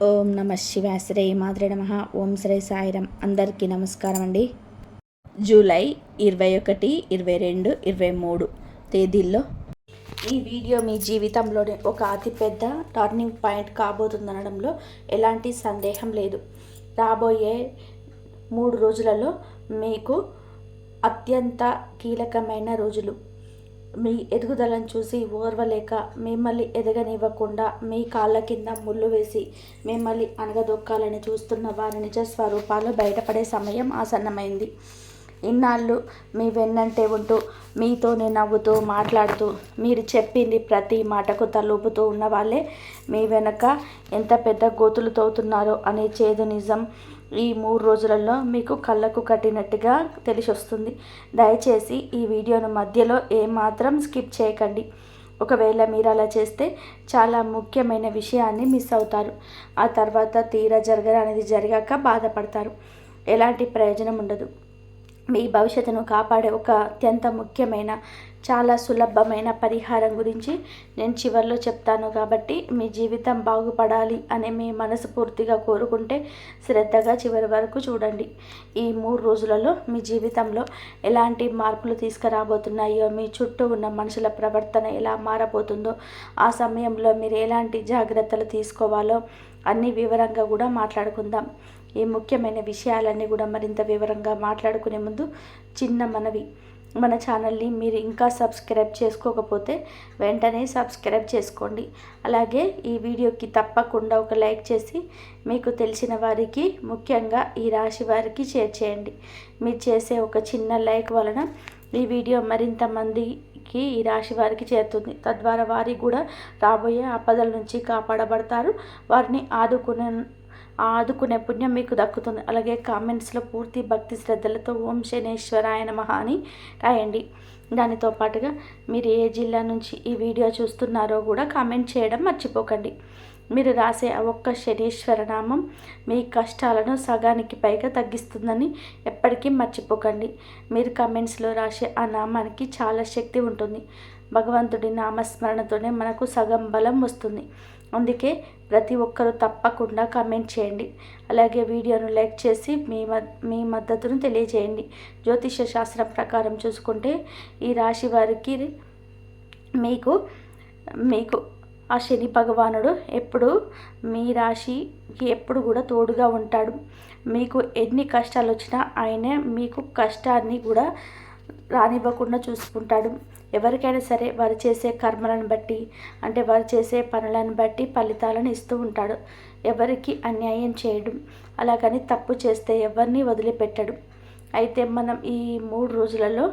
ఓం నమ శివాయ. శ్రీ మాత్రే నమః. ఓం శ్రీ సాయిరం. అందరికీ నమస్కారం అండి. జూలై 21, 22, 23 తేదీల్లో ఈ వీడియో మీ జీవితంలోనే ఒక అతిపెద్ద టర్నింగ్ పాయింట్ కాబోతుందనడంలో ఎలాంటి సందేహం లేదు. రాబోయే 3 రోజులలో మీకు అత్యంత కీలకమైన రోజులు. మీ ఎదుగుదలను చూసి ఓర్వలేక మిమ్మల్ని ఎదగనివ్వకుండా మీ కాళ్ళ కింద ముళ్ళు వేసి మిమ్మల్ని అణగదొక్కాలని చూస్తున్న వారి నిజ స్వరూపాలు బయటపడే సమయం ఆసన్నమైంది. ఇన్నాళ్ళు మీ వెన్నంటే ఉంటూ మీతోనే నవ్వుతూ మాట్లాడుతూ మీరు చెప్పింది ప్రతి మాటకు తలూపుతూ ఉన్న వాళ్ళే మీ వెనక ఎంత పెద్ద గోతులు తవ్వుతున్నారో అనే చేదు నిజం ఈ 3 రోజులలో మీకు కళ్ళకు కట్టినట్టుగా తెలిసొస్తుంది. దయచేసి ఈ వీడియోను మధ్యలో ఏమాత్రం స్కిప్ చేయకండి. ఒకవేళ మీరు అలా చేస్తే చాలా ముఖ్యమైన విషయాన్ని మిస్ అవుతారు. ఆ తర్వాత తీరా జరగరానిది జరిగాక బాధపడతారు. ఎలాంటి ప్రయోజనం ఉండదు. మీ భవిష్యత్తును కాపాడే ఒక అత్యంత ముఖ్యమైన చాలా సులభమైన పరిహారం గురించి నేను చివరిలో చెప్తాను. కాబట్టి మీ జీవితం బాగుపడాలి అని మీ మనసు పూర్తిగా కోరుకుంటే శ్రద్ధగా చివరి వరకు చూడండి. ఈ 3 రోజులలో మీ జీవితంలో ఎలాంటి మార్పులు తీసుకురాబోతున్నాయో, మీ చుట్టూ ఉన్న మనుషుల ప్రవర్తన ఎలా మారబోతుందో, ఆ సమయంలో మీరు ఎలాంటి జాగ్రత్తలు తీసుకోవాలో అన్ని వివరంగా కూడా మాట్లాడుకుందాం. ఈ ముఖ్యమైన విషయాలన్నీ కూడా మరింత వివరంగా మాట్లాడుకునే ముందు చిన్న మనవి. మన ఛానల్ని మీరు ఇంకా సబ్స్క్రైబ్ చేసుకోకపోతే వెంటనే సబ్స్క్రైబ్ చేసుకోండి. అలాగే ఈ వీడియోకి తప్పకుండా ఒక లైక్ చేసి మీకు తెలిసిన వారికి, ముఖ్యంగా ఈ రాశి వారికి షేర్ చేయండి. మీరు చేసే ఒక చిన్న లైక్ వలన ఈ వీడియో మరింత మందికి ఈ రాశి వారికి చేరుతుంది. తద్వారా వారికి కూడా రాబోయే ఆపదల నుంచి కాపాడబడతారు. వారిని ఆదుకునే పుణ్యం మీకు దక్కుతుంది. అలాగే కామెంట్స్లో పూర్తి భక్తి శ్రద్ధలతో ఓం శనేశ్వరాయ నమః అని రాయండి. దానితో పాటుగా మీరు ఏ జిల్లా నుంచి ఈ వీడియో చూస్తున్నారో కూడా కామెంట్ చేయడం మర్చిపోకండి. మీరు రాసే ఒక్క శనీశ్వర నామం మీ కష్టాలను సగానికి పైగా తగ్గిస్తుందని ఎప్పటికీ మర్చిపోకండి. మీరు కామెంట్స్లో రాసే ఆ నామానికి చాలా శక్తి ఉంటుంది. భగవంతుడి నామస్మరణతోనే మనకు సగం బలం వస్తుంది. అందుకే ప్రతి ఒక్కరూ తప్పకుండా కామెంట్ చేయండి. అలాగే వీడియోను లైక్ చేసి మీ మద్దతును తెలియజేయండి. జ్యోతిష శాస్త్రం ప్రకారం చూసుకుంటే ఈ రాశి వారికి మీకు ఆ శని భగవానుడు ఎప్పుడు మీ రాశికి ఎప్పుడు కూడా తోడుగా ఉంటాడు. మీకు ఎన్ని కష్టాలు వచ్చినా ఆయనే మీకు కష్టాన్ని కూడా రానివ్వకుండా చూసుకుంటాడు. ఎవరికైనా సరే వారు చేసే కర్మలను బట్టి, అంటే వారు చేసే పనులను బట్టి ఫలితాలను ఇస్తూ ఉంటాడు. ఎవరికి అన్యాయం చేయడం, అలాగని తప్పు చేస్తే ఎవరిని వదిలిపెట్టడు. అయితే మనం ఈ 3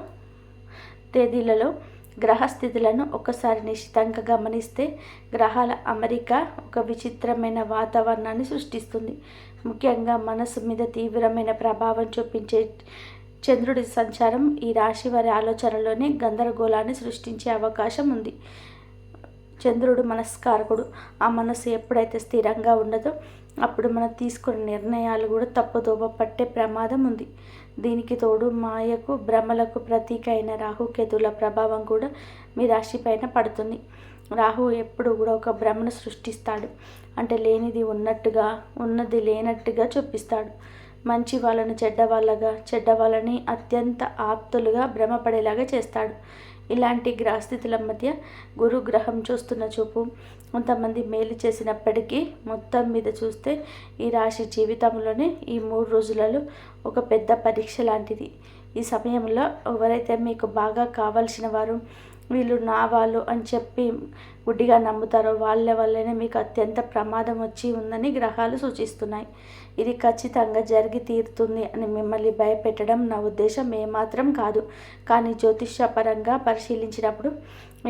తేదీలలో గ్రహస్థితులను ఒక్కసారి నిశ్చితంగా గమనిస్తే గ్రహాల అమరిక ఒక విచిత్రమైన వాతావరణాన్ని సృష్టిస్తుంది. ముఖ్యంగా మనసు మీద తీవ్రమైన ప్రభావం చూపించే చంద్రుడి సంచారం ఈ రాశి వారి ఆలోచనలోనే గందరగోళాన్ని సృష్టించే అవకాశం ఉంది. చంద్రుడు మనస్కారకుడు. ఆ మనసు ఎప్పుడైతే స్థిరంగా ఉండదో అప్పుడు మనం తీసుకునే నిర్ణయాలు కూడా తప్పుదోవ పట్టే ప్రమాదం ఉంది. దీనికి తోడు మాయకు, భ్రమలకు ప్రతీక అయిన రాహుకేతుల ప్రభావం కూడా మీ రాశి పైన పడుతుంది. రాహు ఎప్పుడు కూడా ఒక భ్రమను సృష్టిస్తాడు. అంటే లేనిది ఉన్నట్టుగా, ఉన్నది లేనట్టుగా చూపిస్తాడు. మంచి వాళ్ళను చెడ్డవాళ్ళగా, చెడ్డవాళ్ళని అత్యంత ఆప్తులుగా భ్రమపడేలాగా చేస్తాడు. ఇలాంటి గ్రహస్థితుల మధ్య గురు గ్రహం చూస్తున్న చూపు కొంతమంది మేలు చేసినప్పటికీ మొత్తం మీద చూస్తే ఈ రాశి జీవితంలోనే ఈ 3 రోజులలో ఒక పెద్ద పరీక్ష లాంటిది. ఈ సమయంలో ఎవరైతే మీకు బాగా కావాల్సిన వారు, వీళ్ళు నా వాళ్ళు అని చెప్పి గుడ్డిగా నమ్ముతారో వాళ్ళ వల్లనే మీకు అత్యంత ప్రమాదం వచ్చి ఉందని గ్రహాలు సూచిస్తున్నాయి. ఇది ఖచ్చితంగా జరిగి తీరుతుంది అని మిమ్మల్ని భయపెట్టడం నా ఉద్దేశం ఏమాత్రం కాదు. కానీ జ్యోతిష్యపరంగా పరిశీలించినప్పుడు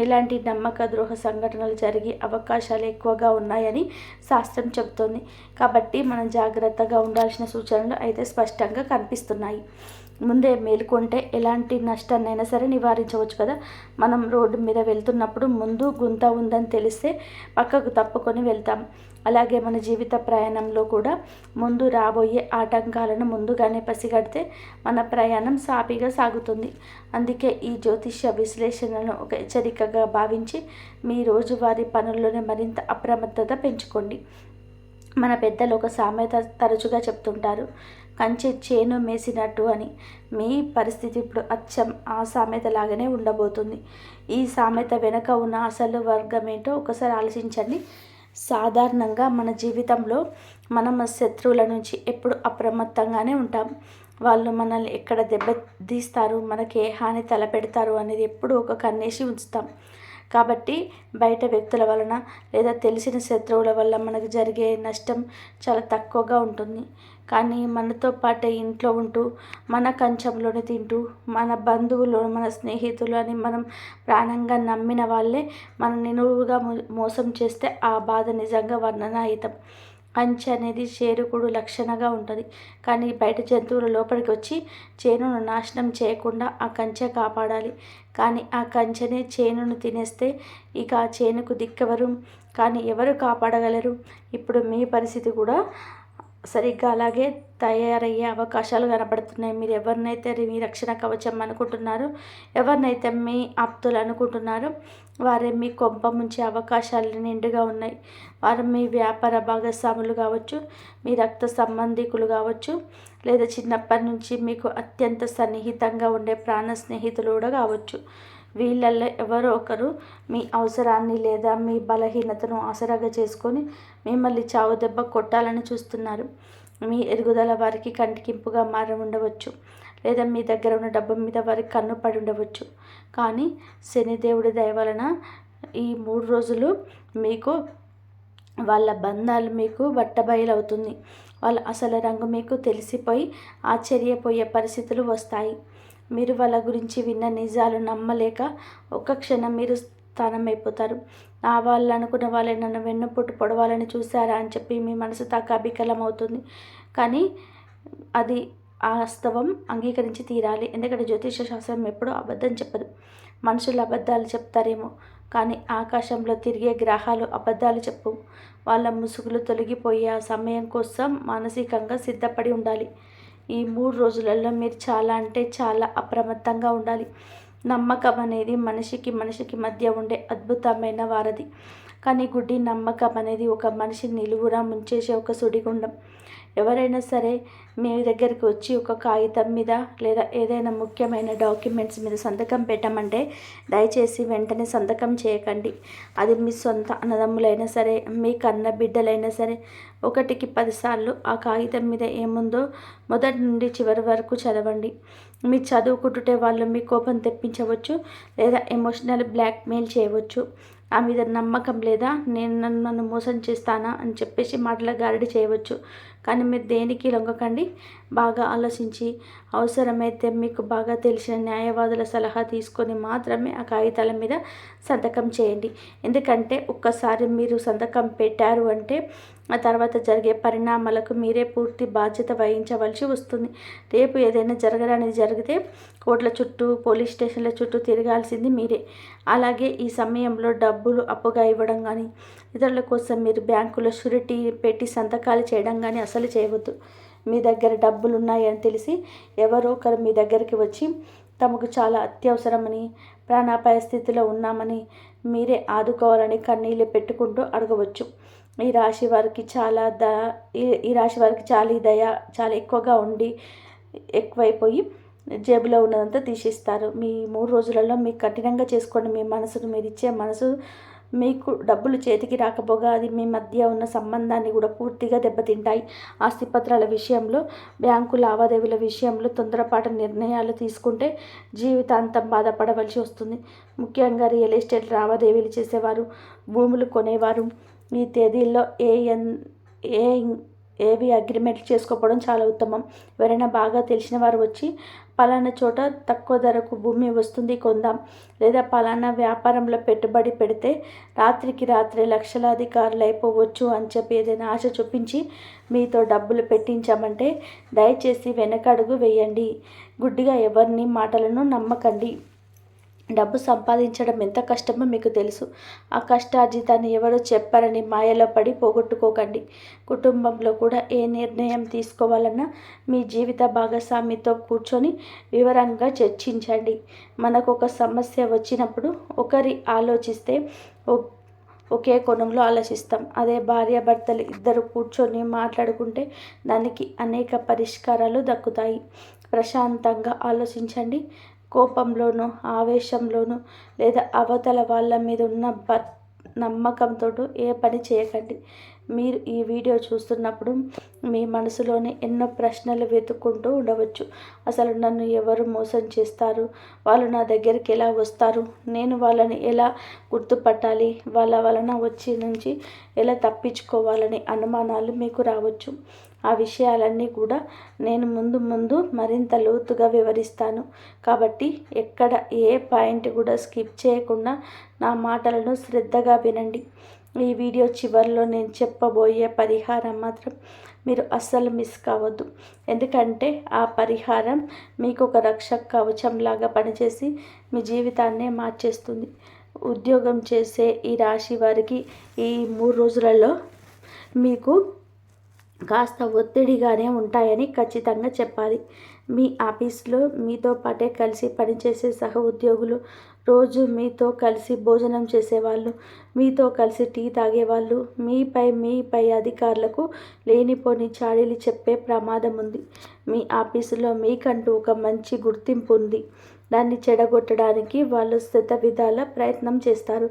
ఇలాంటి నమ్మక ద్రోహ సంఘటనలు జరిగే అవకాశాలు ఎక్కువగా ఉన్నాయని శాస్త్రం చెబుతోంది. కాబట్టి మనం జాగ్రత్తగా ఉండాల్సిన సూచనలు అయితే స్పష్టంగా కనిపిస్తున్నాయి. ముందే మేలుకుంటే ఎలాంటి నష్టాన్నైనా సరే నివారించవచ్చు కదా. మనం రోడ్డు మీద వెళ్తున్నప్పుడు ముందు గుంత ఉందని తెలిస్తే పక్కకు తప్పుకొని వెళ్తాం. అలాగే మన జీవిత ప్రయాణంలో కూడా ముందు రాబోయే ఆటంకాలను ముందుగానే పసిగడితే మన ప్రయాణం సాఫీగా సాగుతుంది. అందుకే ఈ జ్యోతిష్య విశ్లేషణను ఒక హెచ్చరికగా భావించి మీ రోజువారీ పనుల్లోనే మరింత అప్రమత్తత పెంచుకోండి. మన పెద్దలు ఒక సామెత తరచుగా చెప్తుంటారు, కంచె చేను మేసినట్టు అని. మీ పరిస్థితి ఇప్పుడు అచ్చం ఆ సామెత లాగానే ఉండబోతుంది. ఈ సామెత వెనుక ఉన్న అసలు వర్గం ఏంటో ఒకసారి ఆలోచించండి. సాధారణంగా మన జీవితంలో మనం శత్రువుల నుంచి ఎప్పుడు అప్రమత్తంగానే ఉంటాం. వాళ్ళు మనల్ని ఎక్కడ దెబ్బతీస్తారు, మనకి ఏ హాని తలపెడతారు అనేది ఎప్పుడు ఒక కన్నేసి ఉంచుతాం. కాబట్టి బయట వ్యక్తుల వలన లేదా తెలిసిన శత్రువుల వల్ల మనకు జరిగే నష్టం చాలా తక్కువగా ఉంటుంది. కానీ మనతో పాటే ఇంట్లో ఉంటూ, మన కంచంలోనే తింటూ, మన బంధువులు, మన స్నేహితులు అని మనం ప్రాణంగా నమ్మిన వాళ్ళే మన నిలువుగా మోసం చేస్తే ఆ బాధ నిజంగా వర్ణనాతీతం. కంచె అనేది చేరుకుడు లక్షణంగా ఉంటుంది. కానీ బయట జంతువులు లోపలికి వచ్చి చేనును నాశనం చేయకుండా ఆ కంచె కాపాడాలి. కానీ ఆ కంచెనే చేనును తినేస్తే ఇక ఆ చేనుకు దిక్కెవరు? కానీ ఎవరు కాపాడగలరు? ఇప్పుడు మీ పరిస్థితి కూడా సరిగ్గా అలాగే తయారయ్యే అవకాశాలు కనబడుతున్నాయి. మీరు ఎవరినైతే మీ రక్షణ కవచం అనుకుంటున్నారో, ఎవరినైతే మీ ఆప్తులు అనుకుంటున్నారో, వారే మీ కొంప ముంచే అవకాశాలు నిండుగా ఉన్నాయి. వారు మీ వ్యాపార భాగస్వాములు కావచ్చు, మీ రక్త సంబంధికులు కావచ్చు, లేదా చిన్నప్పటి నుంచి మీకు అత్యంత సన్నిహితంగా ఉండే ప్రాణ స్నేహితులు కూడా కావచ్చు. వీళ్ళల్లో ఎవరో ఒకరు మీ అవసరాన్ని లేదా మీ బలహీనతను ఆసరాగా చేసుకొని మిమ్మల్ని చావు దెబ్బ కొట్టాలని చూస్తున్నారు. మీ ఎదుగుదల వారికి కంటికింపుగా మారి ఉండవచ్చు, లేదా మీ దగ్గర ఉన్న డబ్బు మీద వారికి కన్ను పడి ఉండవచ్చు. కానీ శనిదేవుడి దయ వలన ఈ 3 రోజులు మీకు వాళ్ళ బంధాలు మీకు బట్టబయలవుతుంది. వాళ్ళ అసలు రంగు మీకు తెలిసిపోయి ఆశ్చర్యపోయే పరిస్థితులు వస్తాయి. మీరు వాళ్ళ గురించి విన్న నిజాలు నమ్మలేక ఒక్క క్షణం మీరు స్థానమైపోతారు. నా వాళ్ళు అనుకున్న వాళ్ళే నన్ను వెన్నుపోటు పొడవాలని చూశారా అని చెప్పి మీ మనసు తాకాబికలం అవుతుంది. కానీ అది వాస్తవం అంగీకరించి తీరాలి. ఎందుకంటే జ్యోతిష శాస్త్రం ఎప్పుడూ అబద్ధం చెప్పదు. మనుషులు అబద్ధాలు చెప్తారేమో, కానీ ఆకాశంలో తిరిగే గ్రహాలు అబద్ధాలు చెప్పవు. వాళ్ళ ముసుగులు తొలగిపోయే ఆ సమయం కోసం మానసికంగా సిద్ధపడి ఉండాలి. ఈ 3 రోజులలో మీరు చాలా అంటే చాలా అప్రమత్తంగా ఉండాలి. నమ్మకం అనేది మనిషికి మధ్య ఉండే అద్భుతమైన వారధి. కానీ గుడ్డి నమ్మకం అనేది ఒక మనిషిని నిలువురా ముంచేసే ఒక సుడిగుండం. ఎవరైనా సరే మీ దగ్గరికి వచ్చి ఒక కాగితం మీద లేదా ఏదైనా ముఖ్యమైన డాక్యుమెంట్స్ మీద సంతకం పెట్టమంటే దయచేసి వెంటనే సంతకం చేయకండి. అది మీ సొంత అన్నదమ్ములైనా సరే, మీ కన్న బిడ్డలైనా సరే, 1కి 10 సార్లు ఆ కాగితం మీద ఏముందో మొదటి నుండి చివరి వరకు చదవండి. మీ చదువుకుంటుంటే వాళ్ళు మీ కోపం తెప్పించవచ్చు, లేదా ఎమోషనల్ బ్లాక్మెయిల్ చేయవచ్చు. ఆ మీద నమ్మకం లేదా నన్ను మోసం చేస్తానా అని చెప్పేసి మాటల గారడి చేయవచ్చు. కానీ మీరు దేనికి లొంగకండి. బాగా ఆలోచించి అవసరమైతే మీకు బాగా తెలిసిన న్యాయవాదుల సలహా తీసుకొని మాత్రమే ఆ కాగితాల మీద సంతకం చేయండి. ఎందుకంటే ఒక్కసారి మీరు సంతకం పెట్టారు అంటే ఆ తర్వాత జరిగే పరిణామాలకు మీరే పూర్తి బాధ్యత వహించవలసి వస్తుంది. రేపు ఏదైనా జరగడానికి జరిగితే కోర్టుల చుట్టూ, పోలీస్ స్టేషన్ల చుట్టూ తిరగాల్సింది మీరే. అలాగే ఈ సమయంలో డబ్బులు అప్పుగా ఇవ్వడం కానీ, ఇతరుల కోసం మీరు బ్యాంకులో షూరిటీ పెట్టి సంతకాలు చేయడం కానీ అసలు చేయవద్దు. మీ దగ్గర డబ్బులు ఉన్నాయని తెలిసి ఎవరో ఒకరు మీ దగ్గరికి వచ్చి తమకు చాలా అత్యవసరమని, ప్రాణాపాయ స్థితిలో ఉన్నామని, మీరే ఆదుకోవాలని కన్నీళ్ళు పెట్టుకుంటూ అడగవచ్చు. ఈ రాశి వారికి చాలా దయ చాలా ఎక్కువగా ఉండి ఎక్కువైపోయి జేబులో ఉన్నదంతా తీసిస్తారు. మీ 3 రోజులలో మీకు కఠినంగా చేసుకోండి. మీ మనసును, మీరు ఇచ్చే మనసు మీకు డబ్బులు చేతికి రాకపోగా అది మీ మధ్య ఉన్న సంబంధాన్ని కూడా పూర్తిగా దెబ్బతింటాయి. ఆస్తిపత్రాల విషయంలో, బ్యాంకు లావాదేవీల విషయంలో తొందరపాటు నిర్ణయాలు తీసుకుంటే జీవితాంతం బాధపడవలసి వస్తుంది. ముఖ్యంగా రియల్ ఎస్టేట్ లావాదేవీలు చేసేవారు, భూములు కొనేవారు ఈ తేదీల్లో ఏవి అగ్రిమెంట్లు చేసుకోవడం చాలా ఉత్తమం. ఎవరైనా బాగా తెలిసిన వారు వచ్చి పలానా చోట తక్కువ ధరకు భూమి వస్తుంది కొందాం, లేదా పలానా వ్యాపారంలో పెట్టుబడి పెడితే రాత్రికి రాత్రే లక్షలాధికారులు అయిపోవచ్చు అని చెప్పి ఏదైనా ఆశ చూపించి మీతో డబ్బులు పెట్టించామంటే దయచేసి వెనకడుగు వేయండి. గుడ్డిగా ఎవరిని మాటలను నమ్మకండి. డబ్బు సంపాదించడం ఎంత కష్టమో మీకు తెలుసు. ఆ కష్టార్జితాన్ని ఎవరో చెప్పారని మాయలో పడి పోగొట్టుకోకండి. కుటుంబంలో కూడా ఏ నిర్ణయం తీసుకోవాలన్నా మీ జీవిత భాగస్వామితో కూర్చొని వివరంగా చర్చించండి. మనకు ఒక సమస్య వచ్చినప్పుడు ఒకరి ఆలోచిస్తే ఒకే కోణంలో ఆలోచిస్తాం. అదే భార్యాభర్తలు ఇద్దరు కూర్చొని మాట్లాడుకుంటే దానికి అనేక పరిష్కారాలు దక్కుతాయి. ప్రశాంతంగా ఆలోచించండి. కోపంలోనూ ఆవేశంలోనూ లేదా అవతల వాళ్ళ మీద ఉన్న నమ్మకంతో ఏ పని చేయకండి. మీరు ఈ వీడియో చూస్తున్నప్పుడు మీ మనసులోనే ఎన్నో ప్రశ్నలు వెతుక్కుంటూ ఉండవచ్చు. అసలు నన్ను ఎవరు మోసం చేస్తారు? వాళ్ళు నా దగ్గరికి ఎలా వస్తారు? నేను వాళ్ళని ఎలా గుర్తుపట్టాలి? వాళ్ళ వలన వచ్చి నుంచి ఎలా తప్పించుకోవాలని అనుమానాలు మీకు రావచ్చు. ఆ విషయాలన్నీ కూడా నేను ముందు మరింత లోతుగా వివరిస్తాను. కాబట్టి ఎక్కడ ఏ పాయింట్ కూడా స్కిప్ చేయకుండా నా మాటలను శ్రద్ధగా వినండి. ఈ వీడియో చివరిలో నేను చెప్పబోయే పరిహారం మాత్రం మీరు అస్సలు మిస్ కావద్దు. ఎందుకంటే ఆ పరిహారం మీకు ఒక రక్షక కవచంలాగా పనిచేసి మీ జీవితాన్నే మార్చేస్తుంది. ఉద్యోగం చేసే ఈ రాశి వారికి ఈ 3 రోజులలో మీకు కాస్త ఒత్తిడిగానే ఉంటాయని ఖచ్చితంగా చెప్పాలి. మీ ఆఫీస్లో మీతో పాటే కలిసి పనిచేసే సహ ఉద్యోగులు, రోజు మీతో కలిసి భోజనం చేసేవాళ్ళు, మీతో కలిసి టీ తాగేవాళ్ళు మీపై అధికారులకు లేనిపోని చాడీలు చెప్పే ప్రమాదం ఉంది. మీ ఆఫీసులో మీకంటూ ఒక మంచి గుర్తింపు ఉంది. దాన్ని చెడగొట్టడానికి వాళ్ళు శతవిధాల ప్రయత్నం చేస్తారు.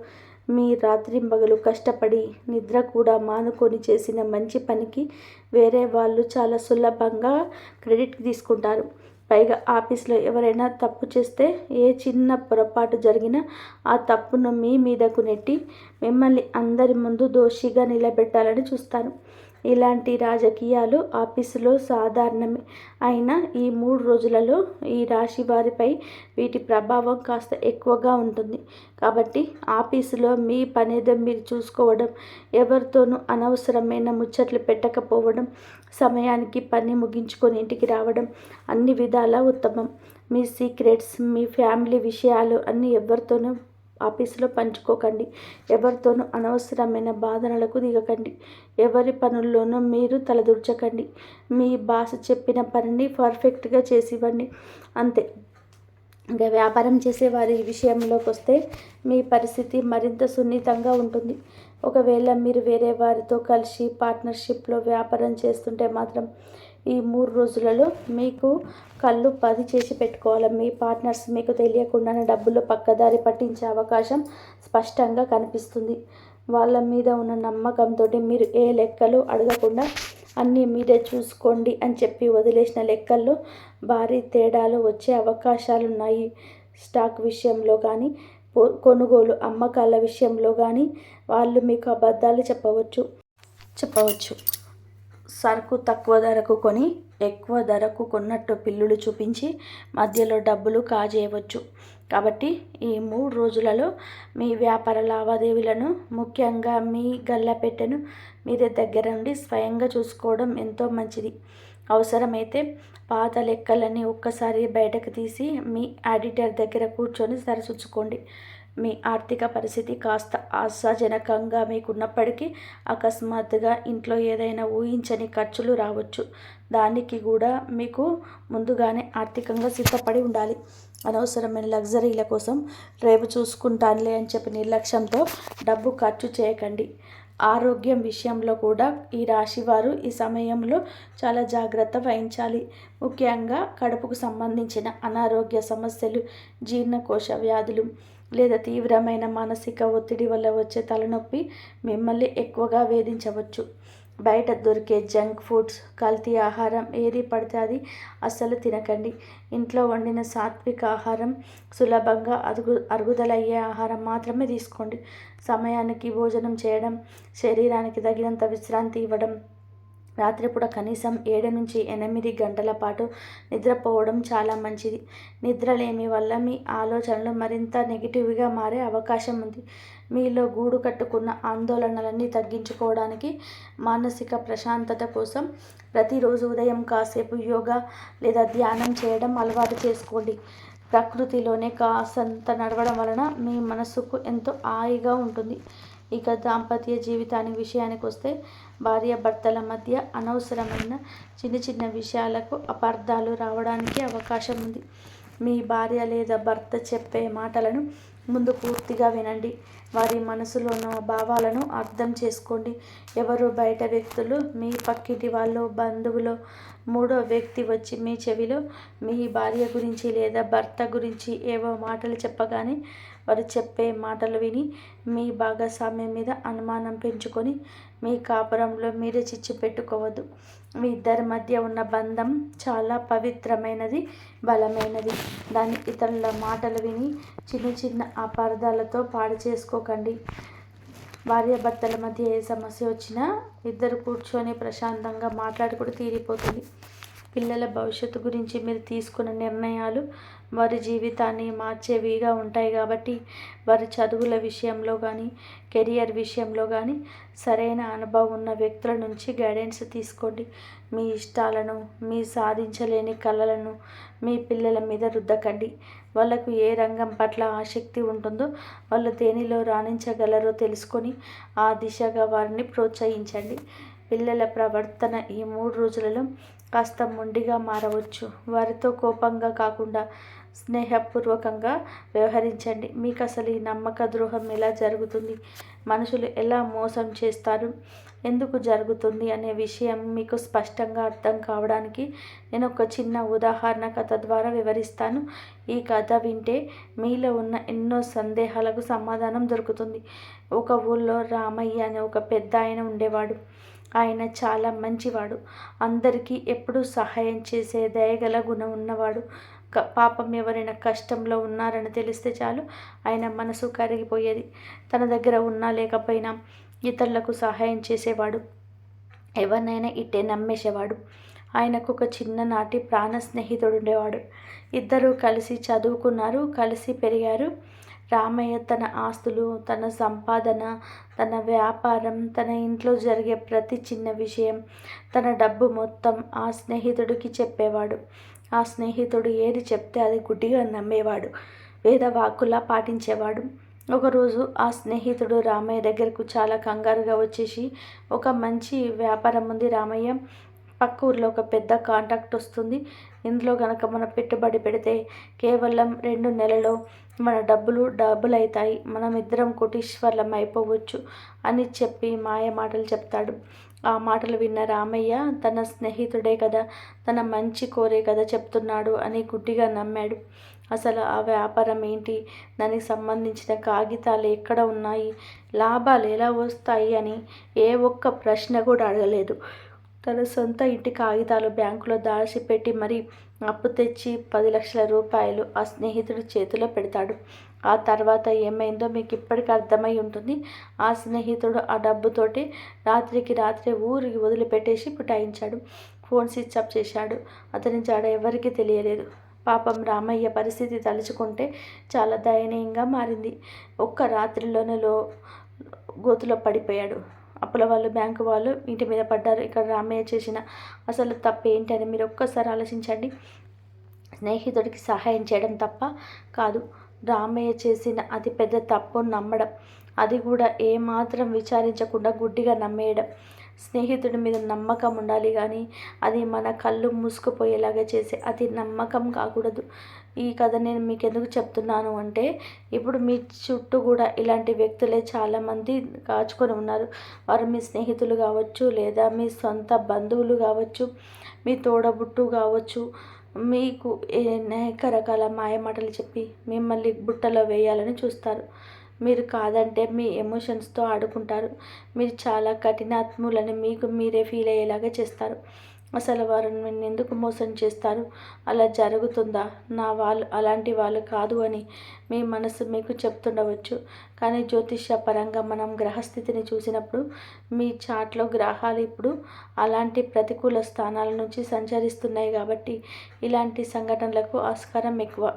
మీ రాత్రింబగలు కష్టపడి నిద్ర కూడా మానుకొని చేసిన మంచి పనికి వేరే వాళ్ళు చాలా సులభంగా క్రెడిట్ తీసుకుంటారు. పైగా ఆఫీస్లో ఎవరైనా తప్పు చేస్తే ఏ చిన్న పొరపాటు జరిగినా ఆ తప్పును మీ మీదకు నెట్టి మిమ్మల్ని అందరి ముందు దోషిగా నిలబెట్టాలని చూస్తారు. ఇలాంటి రాజకీయాలు ఆఫీసులో సాధారణమే. అయినా ఈ 3 రోజులలో ఈ రాశి వారిపై వీటి ప్రభావం కాస్త ఎక్కువగా ఉంటుంది. కాబట్టి ఆఫీసులో మీ పనేదో మీరు చూసుకోవడం, ఎవరితోనూ అనవసరమైన ముచ్చట్లు పెట్టకపోవడం, సమయానికి పని ముగించుకొని ఇంటికి రావడం అన్ని విధాలా ఉత్తమం. మీ సీక్రెట్స్, మీ ఫ్యామిలీ విషయాలు అన్నీ ఎవరితోనూ ఆఫీసులో పంచుకోకండి. ఎవరితోనూ అనవసరమైన బాధనలకు దిగకండి. ఎవరి పనుల్లోనూ మీరు తలదూర్చకండి. మీ బాస్ చెప్పిన పనిని పర్ఫెక్ట్గా చేసివ్వండి, అంతే. ఇంకా వ్యాపారం చేసే వారి విషయంలోకి వస్తే మీ పరిస్థితి మరింత సున్నితంగా ఉంటుంది. ఒకవేళ మీరు వేరే వారితో కలిసి పార్ట్నర్షిప్లో వ్యాపారం చేస్తుంటే మాత్రం ఈ 3 రోజులలో మీకు కళ్ళు 10 చేసి పెట్టుకోవాలి. మీ పార్ట్నర్స్ మీకు తెలియకుండానే డబ్బులు పక్కదారి పట్టించే అవకాశం స్పష్టంగా కనిపిస్తుంది. వాళ్ళ మీద ఉన్న నమ్మకంతో మీరు ఏ లెక్కలు అడగకుండా అన్నీ మీరే చూసుకోండి అని చెప్పి వదిలేసిన లెక్కల్లో భారీ తేడాలు వచ్చే అవకాశాలున్నాయి. స్టాక్ విషయంలో కానీ, కొనుగోలు అమ్మకాల విషయంలో కానీ వాళ్ళు మీకు అబద్ధాలు చెప్పవచ్చు. సరుకు తక్కువ ధరకు కొని ఎక్కువ ధరకు కొన్నట్టు పిల్లులు చూపించి మధ్యలో డబ్బులు కాజేయవచ్చు. కాబట్టి ఈ 3 రోజులలో మీ వ్యాపార లావాదేవీలను, ముఖ్యంగా మీ గల్లాపెట్టెను మీరే దగ్గర నుండి స్వయంగా చూసుకోవడం ఎంతో మంచిది. అవసరమైతే పాత లెక్కలన్నీ ఒక్కసారి బయటకు తీసి మీ ఆడిటర్ దగ్గర కూర్చొని సరిచూసుకోండి. మీ ఆర్థిక పరిస్థితి కాస్త ఆశాజనకంగా మీకున్నప్పటికీ అకస్మాత్తుగా ఇంట్లో ఏదైనా ఊహించని ఖర్చులు రావచ్చు. దానికి కూడా మీకు ముందుగానే ఆర్థికంగా సిద్ధపడి ఉండాలి. అనవసరమైన లగ్జరీల కోసం రేపు చూసుకుంటానులే అని చెప్పి నిర్లక్ష్యంతో డబ్బు ఖర్చు చేయకండి. ఆరోగ్యం విషయంలో కూడా ఈ రాశివారు ఈ సమయంలో చాలా జాగ్రత్త వహించాలి. ముఖ్యంగా కడుపుకు సంబంధించిన అనారోగ్య సమస్యలు, జీర్ణకోశ వ్యాధులు లేదా తీవ్రమైన మానసిక ఒత్తిడి వల్ల వచ్చే తలనొప్పి మిమ్మల్ని ఎక్కువగా వేధించవచ్చు. బయట దొరికే జంక్ ఫుడ్స్, కల్తీ ఆహారం ఏది పడితే అది అస్సలు తినకండి. ఇంట్లో వండిన సాత్విక ఆహారం, సులభంగా అరుగుదలయ్యే ఆహారం మాత్రమే తీసుకోండి. సమయానికి భోజనం చేయడం, శరీరానికి తగినంత విశ్రాంతి ఇవ్వడం, రాత్రిపూట కనీసం 7 నుంచి 8 గంటల పాటు నిద్రపోవడం చాలా మంచిది. నిద్రలేమి వల్ల మీ ఆలోచనలు మరింత నెగిటివ్గా మారే అవకాశం ఉంది. మీలో గూడు కట్టుకున్న ఆందోళనలన్నీ తగ్గించుకోవడానికి, మానసిక ప్రశాంతత కోసం ప్రతిరోజు ఉదయం కాసేపు యోగా లేదా ధ్యానం చేయడం అలవాటు చేసుకోండి. ప్రకృతిలోనే కాసంత నడవడం వలన మీ మనసుకు ఎంతో హాయిగా ఉంటుంది. ఇక దాంపత్య జీవితానికి విషయానికి వస్తే భార్యాభర్తల మధ్య అనవసరమైన చిన్న విషయాలకు అపార్థాలు రావడానికి అవకాశం ఉంది. మీ భార్య లేదా భర్త చెప్పే మాటలను ముందు పూర్తిగా వినండి. వారి మనసులో ఉన్న భావాలను అర్థం చేసుకోండి. ఎవరు బయట వ్యక్తులు, మీ పక్కింటి వాళ్ళు, బంధువులు, మూడో వ్యక్తి వచ్చి మీ చెవిలో మీ భార్య గురించి లేదా భర్త గురించి ఏవో మాటలు చెప్పగానే వారు చెప్పే మాటలు విని మీ భాగస్వామ్యం మీద అనుమానం పెంచుకొని మీ కాపురంలో మీరే చిచ్చు పెట్టుకోవద్దు. మీ ఇద్దరి మధ్య ఉన్న బంధం చాలా పవిత్రమైనది, బలమైనది. దాన్ని ఇతరుల మాటలు విని చిన్న చిన్న అపార్థాలతో పాడు చేసుకోకండి. భార్యాభర్తల మధ్య ఏ సమస్య వచ్చినా ఇద్దరు కూర్చొని ప్రశాంతంగా మాట్లాడుకుంటూ తీరిపోతుంది. పిల్లల భవిష్యత్తు గురించి మీరు తీసుకున్న నిర్ణయాలు వారి జీవితాన్ని మార్చేవిగా ఉంటాయి కాబట్టి వారి చదువుల విషయంలో కానీ, కెరియర్ విషయంలో కానీ సరైన అనుభవం ఉన్న వ్యక్తుల నుంచి గైడెన్స్ తీసుకోండి. మీ ఇష్టాలను, మీ సాధించలేని కళలను మీ పిల్లల మీద రుద్దకండి. వాళ్ళకు ఏ రంగం పట్ల ఆసక్తి ఉంటుందో, వాళ్ళు దేనిలో రాణించగలరో తెలుసుకొని ఆ దిశగా వారిని ప్రోత్సహించండి. పిల్లల ప్రవర్తన ఈ 3 రోజులలో కాస్త మొండిగా మారవచ్చు. వారితో కోపంగా కాకుండా స్నేహపూర్వకంగా వ్యవహరించండి. మీకు అసలు ఈ నమ్మక ద్రోహం ఎలా జరుగుతుంది, మనుషులు ఎలా మోసం చేస్తారు, ఎందుకు జరుగుతుంది అనే విషయం మీకు స్పష్టంగా అర్థం కావడానికి నేను ఒక చిన్న ఉదాహరణ కథ ద్వారా వివరిస్తాను. ఈ కథ వింటే మీలో ఉన్న ఎన్నో సందేహాలకు సమాధానం దొరుకుతుంది. ఒక ఊళ్ళో రామయ్య అనే ఒక పెద్ద ఆయన ఉండేవాడు. ఆయన చాలా మంచివాడు. అందరికీ ఎప్పుడూ సహాయం చేసే దయగల గుణం ఉన్నవాడు. పాపం ఎవరైనా కష్టంలో ఉన్నారని తెలిస్తే చాలు ఆయన మనసు కరిగిపోయేది. తన దగ్గర ఉన్నా లేకపోయినా ఇతరులకు సహాయం చేసేవాడు. ఎవరినైనా ఇట్టే నమ్మేసేవాడు. ఆయనకు ఒక చిన్ననాటి ప్రాణ స్నేహితుడు ఉండేవాడు. ఇద్దరూ కలిసి చదువుకున్నారు, కలిసి పెరిగారు. రామయ్య తన ఆస్తులు, తన సంపాదన, తన వ్యాపారం, తన ఇంట్లో జరిగే ప్రతి చిన్న విషయం, తన డబ్బు మొత్తం ఆ స్నేహితుడికి చెప్పేవాడు. ఆ స్నేహితుడు ఏది చెప్తే అది గుడ్డిగా నమ్మేవాడు, వేదవాక్కులా పాటించేవాడు. ఒకరోజు ఆ స్నేహితుడు రామయ్య దగ్గరకు చాలా కంగారుగా వచ్చేసి, ఒక మంచి వ్యాపారం ఉంది రామయ్య, పక్క ఊర్లో ఒక పెద్ద కాంట్రాక్ట్ వస్తుంది. ఇందులో కనుక మనం పెట్టుబడి పెడితే కేవలం 2 నెలల్లో మన డబ్బులు అవుతాయి, మనం ఇద్దరం కోటీశ్వర్లం అయిపోవచ్చు అని చెప్పి మాయ మాటలు చెప్తాడు. ఆ మాటలు విన్న రామయ్య తన స్నేహితుడే కదా, తన మంచి కోరే కదా చెప్తున్నాడు అని గుడ్డిగా నమ్మాడు. అసలు ఆ వ్యాపారం ఏంటి, దానికి సంబంధించిన కాగితాలు ఎక్కడ ఉన్నాయి, లాభాలు ఎలా వస్తాయి అని ఏ ఒక్క ప్రశ్న కూడా అడగలేదు. తన సొంత ఇంటి కాగితాలు బ్యాంకులో దాచిపెట్టి మరీ అప్పు తెచ్చి 10 లక్షల రూపాయలు ఆ స్నేహితుడి చేతిలో పెడతాడు. ఆ తర్వాత ఏమైందో మీకు ఇప్పటికీ అర్థమై ఉంటుంది. ఆ స్నేహితుడు ఆ డబ్బుతోటి రాత్రికి రాత్రే ఊరికి వదిలిపెట్టేసి పుటాయించాడు. ఫోన్ స్విచ్ ఆఫ్ చేశాడు. అతని జాడ ఎవరికీ తెలియలేదు. పాపం రామయ్య పరిస్థితి తలుచుకుంటే చాలా దయనీయంగా మారింది. ఒక్క రాత్రిలోనే గోతులో పడిపోయాడు. అప్పుల వాళ్ళు, బ్యాంకు వాళ్ళు ఇంటి మీద పడ్డారు. ఇక్కడ రామయ్య చేసిన అసలు తప్పు ఏంటి అని మీరు ఒక్కసారి ఆలోచించండి. స్నేహితుడికి సహాయం చేయడం తప్ప కాదు, రామయ్య చేసిన అతి పెద్ద తప్పు నమ్మడం, అది కూడా ఏమాత్రం విచారించకుండా గుడ్డిగా నమ్మేయడం. స్నేహితుడి మీద నమ్మకం ఉండాలి కానీ అది మన కళ్ళు మూసుకుపోయేలాగా చేసే అది నమ్మకం కాకూడదు. ఈ కథ నేను మీకు ఎందుకు చెప్తున్నాను అంటే, ఇప్పుడు మీ చుట్టూ కూడా ఇలాంటి వ్యక్తులే చాలామంది కాచుకొని ఉన్నారు. వారు మీ స్నేహితులు కావచ్చు, లేదా మీ సొంత బంధువులు కావచ్చు, మీ తోడబుట్టు కావచ్చు. మీకు అనేక రకాల మాయమాటలు చెప్పి మిమ్మల్ని బుట్టలో వేయాలని చూస్తారు. మీరు కాదంటే మీ ఎమోషన్స్తో ఆడుకుంటారు. మీరు చాలా కఠినాత్ములని మీకు మీరే ఫీల్ అయ్యేలాగా చేస్తారు. అసలు వారు నిన్ను ఎందుకు మోసం చేస్తారు, అలా జరుగుతుందా, నా వాళ్ళు అలాంటి వాళ్ళు కాదు అని మీ మనసు మీకు చెప్తుండవచ్చు. కానీ జ్యోతిష్య పరంగా మనం గ్రహస్థితిని చూసినప్పుడు మీ చాట్లో గ్రహాలు ఇప్పుడు అలాంటి ప్రతికూల స్థానాల నుంచి సంచరిస్తున్నాయి కాబట్టి ఇలాంటి సంఘటనలకు ఆస్కారం ఎక్కువ.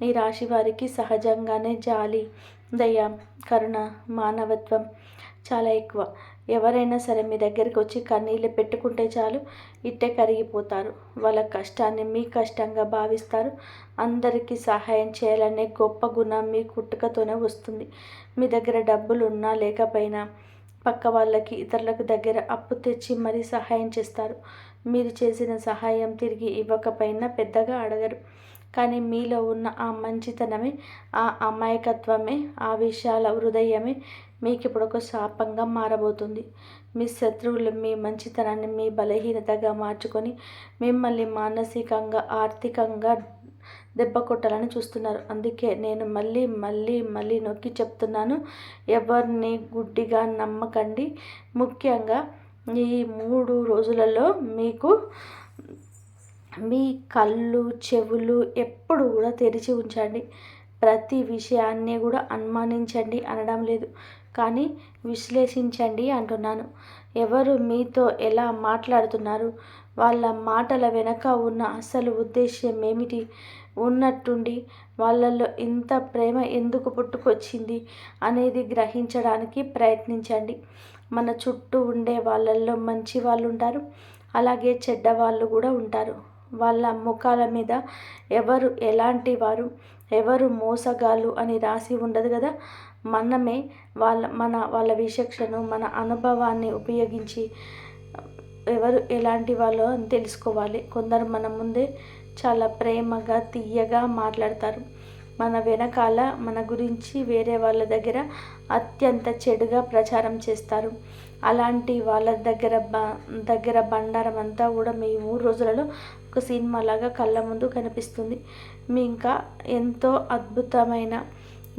ఈ రాశి వారికి సహజంగానే జాలి, దయ, కరుణ, మానవత్వం చాలా ఎక్కువ. ఎవరైనా సరే మీ దగ్గరికి వచ్చి కన్నీళ్ళు పెట్టుకుంటే చాలు ఇట్టే కరిగిపోతారు. వాళ్ళ కష్టాన్ని మీ కష్టంగా భావిస్తారు. అందరికీ సహాయం చేయాలనే గొప్ప గుణం మీ పుట్టుకతోనే వస్తుంది. మీ దగ్గర డబ్బులు ఉన్నా లేకపోయినా పక్క వాళ్ళకి, ఇతరులకు దగ్గర అప్పు తెచ్చి మరీ సహాయం చేస్తారు. మీరు చేసిన సహాయం తిరిగి ఇవ్వకపోయినా పెద్దగా అడగరు. కానీ మీలో ఉన్న ఆ మంచితనమే, ఆ అమాయకత్వమే, ఆ విశాల హృదయమే మీకు ఇప్పుడు ఒక శాపంగా మారబోతుంది. మీ శత్రువులు మీ మంచితనాన్ని మీ బలహీనతగా మార్చుకొని మిమ్మల్ని మానసికంగా, ఆర్థికంగా దెబ్బ కొట్టాలని చూస్తున్నారు. అందుకే నేను మళ్ళీ మళ్ళీ మళ్ళీ నొక్కి చెప్తున్నాను, ఎవరిని గుడ్డిగా నమ్మకండి. ముఖ్యంగా ఈ 3 రోజులలో మీకు మీ కళ్ళు, చెవులు ఎప్పుడు కూడా తెరిచి ఉంచండి. ప్రతి విషయాన్ని కూడా అనుమానించండి అనడం లేదు, కానీ విశ్లేషించండి అంటున్నాను. ఎవరు మీతో ఎలా మాట్లాడుతున్నారు, వాళ్ళ మాటల వెనక ఉన్న అసలు ఉద్దేశ్యం ఏమిటి, ఉన్నట్టుండి వాళ్ళల్లో ఇంత ప్రేమ ఎందుకు పుట్టుకొచ్చింది అనేది గ్రహించడానికి ప్రయత్నించండి. మన చుట్టూ ఉండే వాళ్ళల్లో మంచి వాళ్ళు ఉంటారు, అలాగే చెడ్డవాళ్ళు కూడా ఉంటారు. వాళ్ళ ముఖాల మీద ఎవరు ఎలాంటి వారు, ఎవరు మోసగాళ్ళు అని రాసి ఉండదు కదా. మనమే వాళ్ళ విచక్షణను, మన అనుభవాన్ని ఉపయోగించి ఎవరు ఎలాంటి వాళ్ళో అని తెలుసుకోవాలి. కొందరు మన ముందే చాలా ప్రేమగా, తీయగా మాట్లాడతారు, మన వెనకాల మన గురించి వేరే వాళ్ళ దగ్గర అత్యంత చెడుగా ప్రచారం చేస్తారు. అలాంటి వాళ్ళ దగ్గర బండారం అంతా కూడా మీ 3 రోజులలో ఒక సినిమాలాగా కళ్ళ ముందు కనిపిస్తుంది. మీ ఇంకా ఎంతో అద్భుతమైన,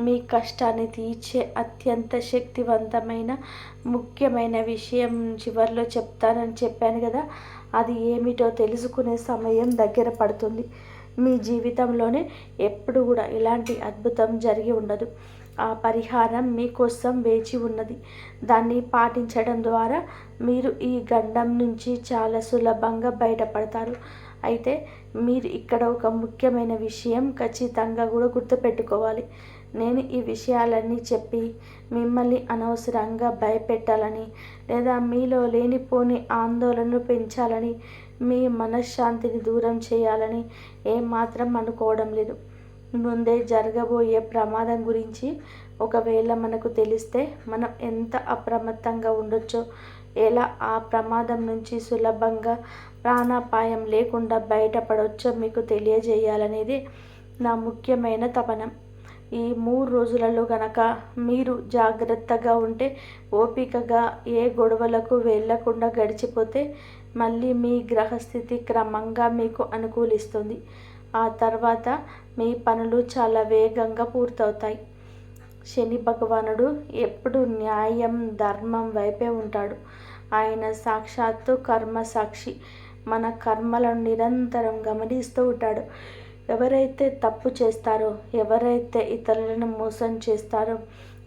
మీ కష్టాన్ని తీర్చే అత్యంత శక్తివంతమైన ముఖ్యమైన విషయం చివరిలో చెప్తానని చెప్పాను కదా, అది ఏమిటో తెలుసుకునే సమయం దగ్గర పడుతుంది. మీ జీవితంలోనే ఎప్పుడు కూడా ఇలాంటి అద్భుతం జరిగి ఉండదు. ఆ పరిహారం మీకోసం వేచి ఉన్నది. దాన్ని పాటించడం ద్వారా మీరు ఈ గండం నుంచి చాలా సులభంగా బయటపడతారు. అయితే మీరు ఇక్కడ ఒక ముఖ్యమైన విషయం ఖచ్చితంగా కూడా గుర్తుపెట్టుకోవాలి. నేను ఈ విషయాలన్నీ చెప్పి మిమ్మల్ని అనవసరంగా భయపెట్టాలని, లేదా మీలో లేనిపోని ఆందోళనలు పెంచాలని, మీ మనశ్శాంతిని దూరం చేయాలని ఏమాత్రం అనుకోవడం లేదు. ముందే జరగబోయే ప్రమాదం గురించి ఒకవేళ మనకు తెలిస్తే మనం ఎంత అప్రమత్తంగా ఉండొచ్చో, ఎలా ఆ ప్రమాదం నుంచి సులభంగా ప్రాణాపాయం లేకుండా బయటపడవచ్చో మీకు తెలియజేయాలనేది నా ముఖ్యమైన తపన. ఈ 3 రోజులలో గనక మీరు జాగ్రత్తగా ఉంటే, ఓపికగా ఏ గొడవలకు వెళ్ళకుండా గడిచిపోతే మళ్ళీ మీ గ్రహస్థితి క్రమంగా మీకు అనుకూలిస్తుంది. ఆ తర్వాత మీ పనులు చాలా వేగంగా పూర్తవుతాయి. శని భగవానుడు ఎప్పుడు న్యాయం, ధర్మం వైపే ఉంటాడు. ఆయన సాక్షాత్తు కర్మ సాక్షి. మన కర్మలను నిరంతరం గమనిస్తూ ఉంటాడు. ఎవరైతే తప్పు చేస్తారో, ఎవరైతే ఇతరులను మోసం చేస్తారో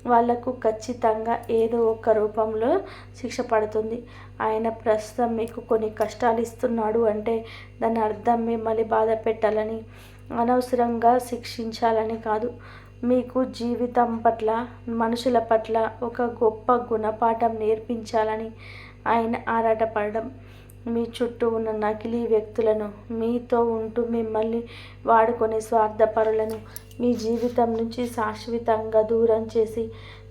వాళ్లకు ఖచ్చితంగా ఏదో ఒక రూపంలో శిక్ష పడుతుంది. ఆయన ప్రస్తుతం మీకు కొన్ని కష్టాలు ఇస్తున్నాడు అంటే దాని అర్థం మిమ్మల్ని బాధ పెట్టాలని, అనవసరంగా శిక్షించాలని కాదు. మీకు జీవితం పట్ల, మనుషుల పట్ల ఒక గొప్ప గుణపాఠం నేర్పించాలని ఆయన ఆరాటపడడం. మీ చుట్టూ ఉన్న నకిలీ వ్యక్తులను, మీతో ఉంటూ మిమ్మల్ని వాడుకునే స్వార్థపరులను మీ జీవితం నుంచి శాశ్వతంగా దూరం చేసి,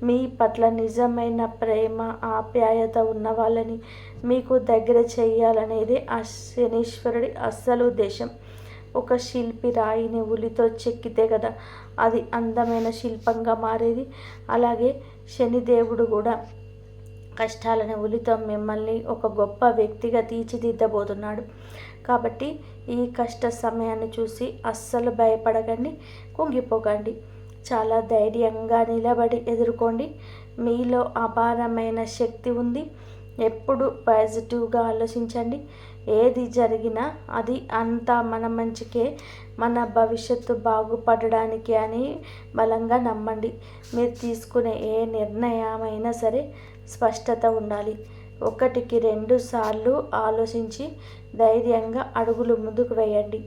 మీ పట్ల నిజమైన ప్రేమ, ఆప్యాయత ఉన్న వాళ్ళని మీకు దగ్గర చేయాలనేది ఆ శనీశ్వరుడి అస్సలు ఉద్దేశం. ఒక శిల్పి రాయిని ఉలితో చెక్కితే కదా అది అందమైన శిల్పంగా మారేది. అలాగే శనిదేవుడు కూడా కష్టాలను ఉలితో మిమ్మల్ని ఒక గొప్ప వ్యక్తిగా తీర్చిదిద్దబోతున్నాడు. కాబట్టి ఈ కష్ట సమయాన్ని చూసి అస్సలు భయపడకండి, కుంగిపోకండి. చాలా ధైర్యంగా నిలబడి ఎదుర్కోండి. మీలో అపారమైన శక్తి ఉంది. ఎప్పుడు పాజిటివ్గా ఆలోచించండి. ఏది జరిగినా అది అంతా మన మంచికే, మన భవిష్యత్తు బాగుపడడానికి అని బలంగా నమ్మండి. మీరు తీసుకునే ఏ నిర్ణయమైనా సరే స్పష్టత ఉండాలి. 1కి 2 సార్లు ఆలోచించి ధైర్యంగా అడుగులు ముందుకు వేయండి.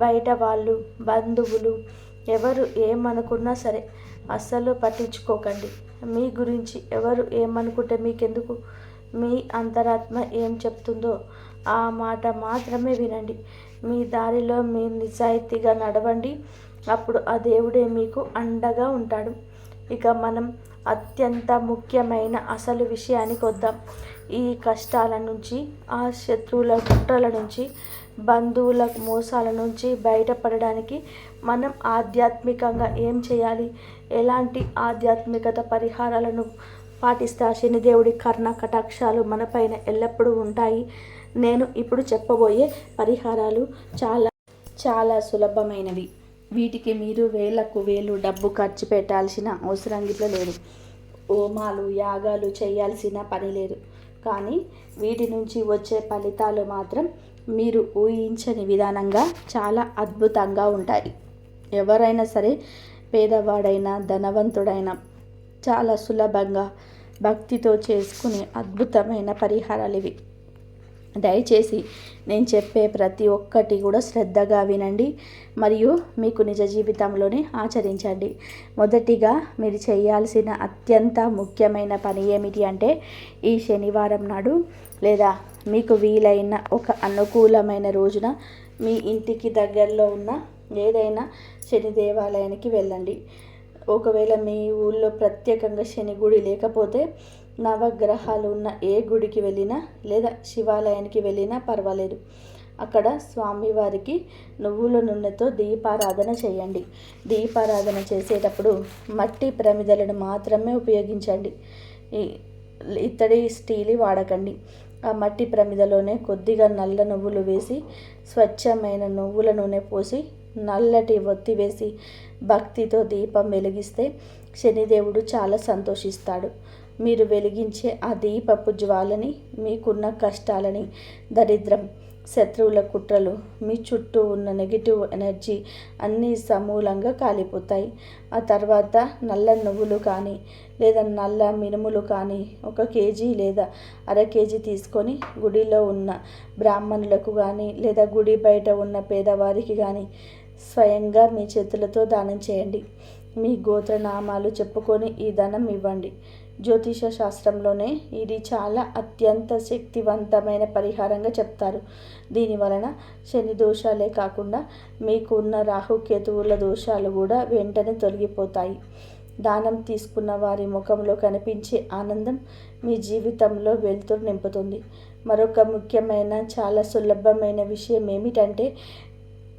బయట వాళ్ళు, బంధువులు ఎవరు ఏమనుకున్నా సరే అస్సలు పట్టించుకోకండి. మీ గురించి ఎవరు ఏమనుకుంటే మీకెందుకు? మీ అంతరాత్మ ఏం చెప్తుందో ఆ మాట మాత్రమే వినండి. మీ దారిలో మీరు నిజాయితీగా నడవండి. అప్పుడు ఆ దేవుడే మీకు అండగా ఉంటాడు. ఇక మనం అత్యంత ముఖ్యమైన అసలు విషయానికి వద్దాం. ఈ కష్టాల నుంచి, ఆ శత్రువుల కుట్రల నుంచి, బంధువుల మోసాల నుంచి బయటపడడానికి మనం ఆధ్యాత్మికంగా ఏం చేయాలి, ఎలాంటి ఆధ్యాత్మికత పరిహారాలను పాటిస్తే ఆ శనిదేవుడి కర్ణ కటాక్షాలు మనపైన ఎల్లప్పుడూ ఉంటాయి. నేను ఇప్పుడు చెప్పబోయే పరిహారాలు చాలా చాలా సులభమైనవి. వీటికి మీరు వేలకు వేలు డబ్బు ఖర్చు పెట్టాల్సిన అవసరం గిట్ల లేదు. హోమాలు యాగాలు చేయాల్సిన పని లేదు. కానీ వీటి నుంచి వచ్చే ఫలితాలు మాత్రం మీరు ఊహించని విధానంగా చాలా అద్భుతంగా ఉంటాయి. ఎవరైనా సరే, పేదవాడైనా ధనవంతుడైనా చాలా సులభంగా భక్తితో చేసుకునే అద్భుతమైన పరిహారాలు ఇవి. దయచేసి నేను చెప్పే ప్రతి ఒక్కటి కూడా శ్రద్ధగా వినండి మరియు మీకు నిజ జీవితంలోనే ఆచరించండి. మొదటిగా మీరు చేయాల్సిన అత్యంత ముఖ్యమైన పని ఏమిటి అంటే, ఈ శనివారం నాడు లేదా మీకు వీలైన ఒక అనుకూలమైన రోజున మీ ఇంటికి దగ్గరలో ఉన్న ఏదైనా శని దేవాలయానికి వెళ్ళండి. ఒకవేళ మీ ఊళ్ళో ప్రత్యేకంగా శని గుడి లేకపోతే నవగ్రహాలు ఉన్న ఏ గుడికి వెళ్ళినా లేదా శివాలయానికి వెళ్ళినా పర్వాలేదు. అక్కడ స్వామివారికి నువ్వుల నూనెతో దీపారాధన చేయండి. దీపారాధన చేసేటప్పుడు మట్టి ప్రమిదలను మాత్రమే ఉపయోగించండి. ఇత్తడి స్టీల్ వాడకండి. ఆ మట్టి ప్రమిదలోనే కొద్దిగా నల్ల నువ్వులు వేసి, స్వచ్ఛమైన నువ్వుల నూనె పోసి, నల్లటి ఒత్తి వేసి భక్తితో దీపం వెలిగిస్తే శనిదేవుడు చాలా సంతోషిస్తాడు. మీరు వెలిగించే ఆ దీపపు జ్వాలని మీకున్న కష్టాలని, దరిద్రం, శత్రువుల కుట్రలు, మీ చుట్టూ ఉన్న నెగిటివ్ ఎనర్జీ అన్నీ సమూలంగా కాలిపోతాయి. ఆ తర్వాత నల్ల నువ్వులు కానీ లేదా నల్ల మినుములు కానీ 1 కేజీ లేదా అర కేజీ తీసుకొని గుడిలో ఉన్న బ్రాహ్మణులకు కానీ లేదా గుడి బయట ఉన్న పేదవారికి కానీ స్వయంగా మీ చేతులతో దానం చేయండి. మీ గోత్రనామాలు చెప్పుకొని ఈ ధనం ఇవ్వండి. జ్యోతిష శాస్త్రంలోనే ఇది చాలా అత్యంత శక్తివంతమైన పరిహారంగా చెప్తారు. దీని వలన శని దోషాలే కాకుండా మీకు ఉన్న రాహుకేతువుల దోషాలు కూడా వెంటనే తొలగిపోతాయి. దానం తీసుకున్న వారి ముఖంలో కనిపించే ఆనందం మీ జీవితంలో వెలుతురు నింపుతుంది. మరొక ముఖ్యమైన చాలా సులభమైన విషయం ఏమిటంటే,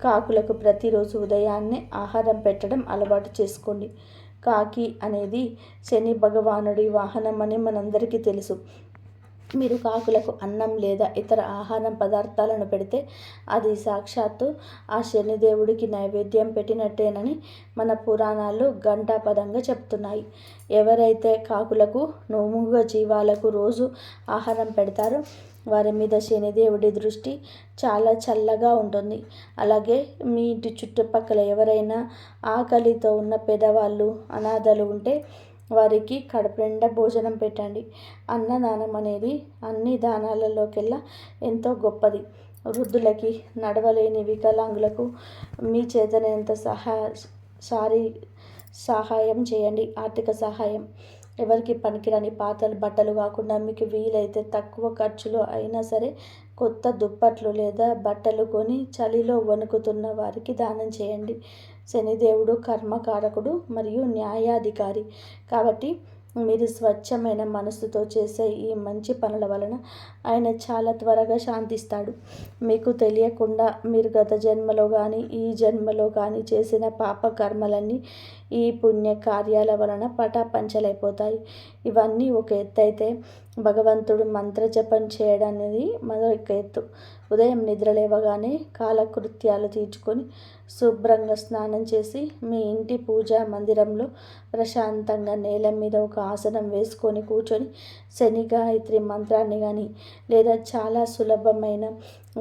కాకులకు ప్రతిరోజు ఉదయాన్నే ఆహారం పెట్టడం అలవాటు చేసుకోండి. కాకి అనేది శని భగవానుడి వాహనం అని మనందరికీ తెలుసు. మీరు కాకులకు అన్నం లేదా ఇతర ఆహారం పదార్థాలను పెడితే అది సాక్షాత్తు ఆ శనిదేవుడికి నైవేద్యం పెట్టినట్టేనని మన పురాణాలు ఘంటాపదంగా చెప్తున్నాయి. ఎవరైతే కాకులకు, మూగ జీవాలకు రోజు ఆహారం పెడతారో వారి మీద శనిదేవుడి దృష్టి చాలా చల్లగా ఉంటుంది. అలాగే మీ ఇంటి చుట్టుపక్కల ఎవరైనా ఆకలితో ఉన్న పేదవాళ్ళు, అనాథలు ఉంటే వారికి కడుపు నిండా భోజనం పెట్టండి. అన్నదానం అనేది అన్ని దానాలలోకెల్లా ఎంతో గొప్పది. వృద్ధులకి, నడవలేని వికలాంగులకు మీ చేతనంత సహాయం చేయండి. ఆర్థిక సహాయం. ఎవరికి పనికిరాని పాత బట్టలు కాకుండా మీకు వీలైతే తక్కువ ఖర్చులో అయినా సరే కొత్త దుప్పట్లు లేదా బట్టలు కొని చలిలో వణుకుతున్న వారికి దానం చేయండి. శనిదేవుడు కర్మకారకుడు మరియు న్యాయాధికారి కాబట్టి మీరు స్వచ్ఛమైన మనసుతో చేసే ఈ మంచి పనుల వలన ఆయన చాలా త్వరగా శాంతిస్తాడు. మీకు తెలియకుండా మీరు గత జన్మలో కానీ ఈ జన్మలో కానీ చేసిన పాప కర్మలన్నీ ఈ పుణ్య కార్యాల వలన పటాపంచలైపోతాయి. ఇవన్నీ ఒక ఎత్తు అయితే, భగవంతుడు మంత్రజపం చేయడం అనేది మరొక ఎత్తు. ఉదయం నిద్ర లేవగానే కాలకృత్యాలు తీర్చుకొని శుభ్రంగా స్నానం చేసి మీ ఇంటి పూజా మందిరంలో ప్రశాంతంగా నేల మీద ఒక ఆసనం వేసుకొని కూర్చొని శని గాయత్రి మంత్రాన్ని కానీ లేదా చాలా సులభమైన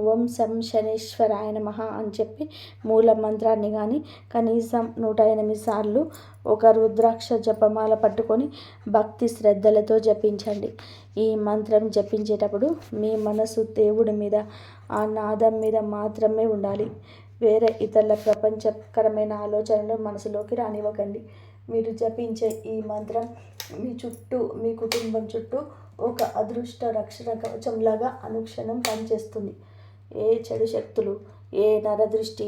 ఓం శం శనీశ్వరాయ నమః అని చెప్పి మూల మంత్రాన్ని కానీ కనీసం 108 సార్లు ఒక రుద్రాక్ష జపమాల పట్టుకొని భక్తి శ్రద్ధలతో జపించండి. ఈ మంత్రం జపించేటప్పుడు మీ మనసు దేవుడి మీద, ఆ నాదం మీద మాత్రమే ఉండాలి. వేరే ఇతరుల ప్రపంచకరమైన ఆలోచనలు మనసులోకి రానివ్వకండి. మీరు జపించే ఈ మంత్రం మీ చుట్టూ, మీ కుటుంబం చుట్టూ ఒక అదృష్ట రక్షణ కవచంలాగా అనుక్షణం పనిచేస్తుంది. ఏ చెడు శక్తులు, ఏ నరదృష్టి,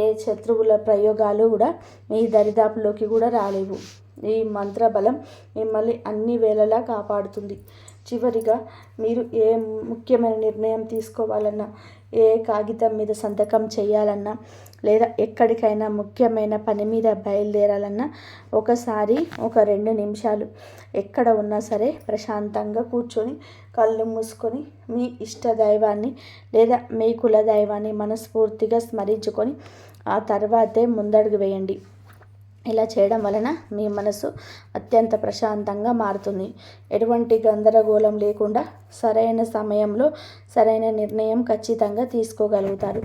ఏ శత్రువుల ప్రయోగాలు కూడా మీ దరిదాపులోకి కూడా రాలేవు. ఈ మంత్ర బలం మిమ్మల్ని అన్ని వేళలా కాపాడుతుంది. చివరిగా మీరు ఏ ముఖ్యమైన నిర్ణయం తీసుకోవాలన్నా, ఏ కాగితం మీద సంతకం చేయాలన్నా, లేదా ఎక్కడికైనా ముఖ్యమైన పని మీద బయలుదేరాలన్నా ఒకసారి ఒక 2 నిమిషాలు ఎక్కడ ఉన్నా సరే ప్రశాంతంగా కూర్చొని కళ్ళు మూసుకొని మీ ఇష్ట దైవాన్ని లేదా మీ కుల దైవాన్ని మనస్ఫూర్తిగా స్మరించుకొని ఆ తర్వాతే ముందడుగు వేయండి. ఇలా చేయడం వలన మీ మనసు అత్యంత ప్రశాంతంగా మారుతుంది. ఎటువంటి గందరగోళం లేకుండా సరైన సమయంలో సరైన నిర్ణయం ఖచ్చితంగా తీసుకోగలుగుతారు.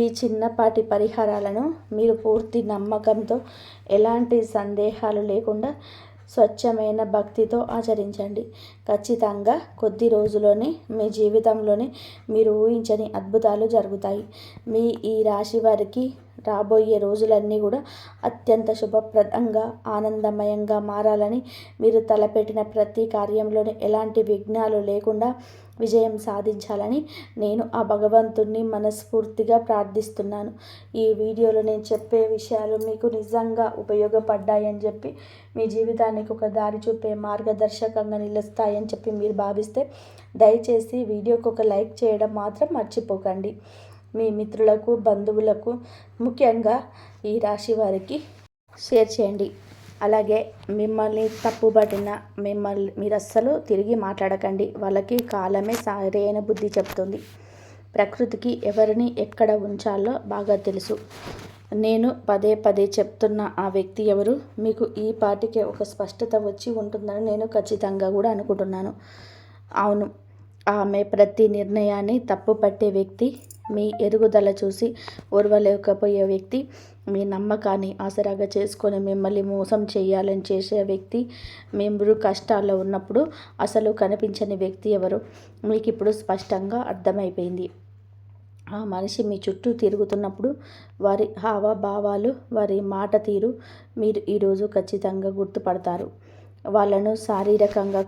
ఈ చిన్నపాటి పరిహారాలను మీరు పూర్తి నమ్మకంతో, ఎలాంటి సందేహాలు లేకుండా, స్వచ్ఛమైన భక్తితో ఆచరించండి. ఖచ్చితంగా కొద్ది రోజుల్లోనే మీ జీవితంలోనే మీరు ఊహించని అద్భుతాలు జరుగుతాయి. మీ ఈ రాశి వారికి రాబోయే రోజులన్నీ కూడా అత్యంత శుభప్రదంగా, ఆనందమయంగా మారాలని, మీరు తలపెట్టిన ప్రతి కార్యంలోనే ఎలాంటి విఘ్నాలు లేకుండా విజయం సాధించాలని నేను ఆ భగవంతుణ్ణి మనస్ఫూర్తిగా ప్రార్థిస్తున్నాను. ఈ వీడియోలో నేను చెప్పే విషయాలు మీకు నిజంగా ఉపయోగపడ్డాయని చెప్పి, మీ జీవితానికి ఒక దారి చూపే మార్గదర్శకంగా నిలుస్తాయని చెప్పి మీరు భావిస్తే దయచేసి వీడియోకి ఒక లైక్ చేయడం మాత్రం మర్చిపోకండి. మీ మిత్రులకు, బంధువులకు, ముఖ్యంగా ఈ రాశి వారికి షేర్ చేయండి. అలాగే మిమ్మల్ని తప్పుపట్టిన మీరు అస్సలు తిరిగి మాట్లాడకండి. వాళ్ళకి కాలమే సరైన బుద్ధి చెప్తుంది. ప్రకృతికి ఎవరిని ఎక్కడ ఉంచాలో బాగా తెలుసు. నేను పదే పదే చెప్తున్న ఆ వ్యక్తి ఎవరు, మీకు ఈ పాటికే ఒక స్పష్టత వచ్చి ఉంటుందని నేను ఖచ్చితంగా కూడా అనుకుంటున్నాను. అవును, ఆమె ప్రతి నిర్ణయాన్ని తప్పుపట్టే వ్యక్తి, మీ ఎదుగుదల చూసి ఓర్వలేకపోయే వ్యక్తి, మీ నమ్మకాన్ని ఆసరాగా చేసుకొని మిమ్మల్ని మోసం చేయాలని చేసే వ్యక్తి, మీరు కష్టాల్లో ఉన్నప్పుడు అసలు కనిపించని వ్యక్తి ఎవరు మీకు ఇప్పుడు స్పష్టంగా అర్థమైపోయింది. ఆ మనిషి మీ చుట్టూ తిరుగుతున్నప్పుడు వారి హావభావాలు, వారి మాట తీరు మీరు ఈరోజు ఖచ్చితంగా గుర్తుపడతారు. వాళ్ళను శారీరకంగా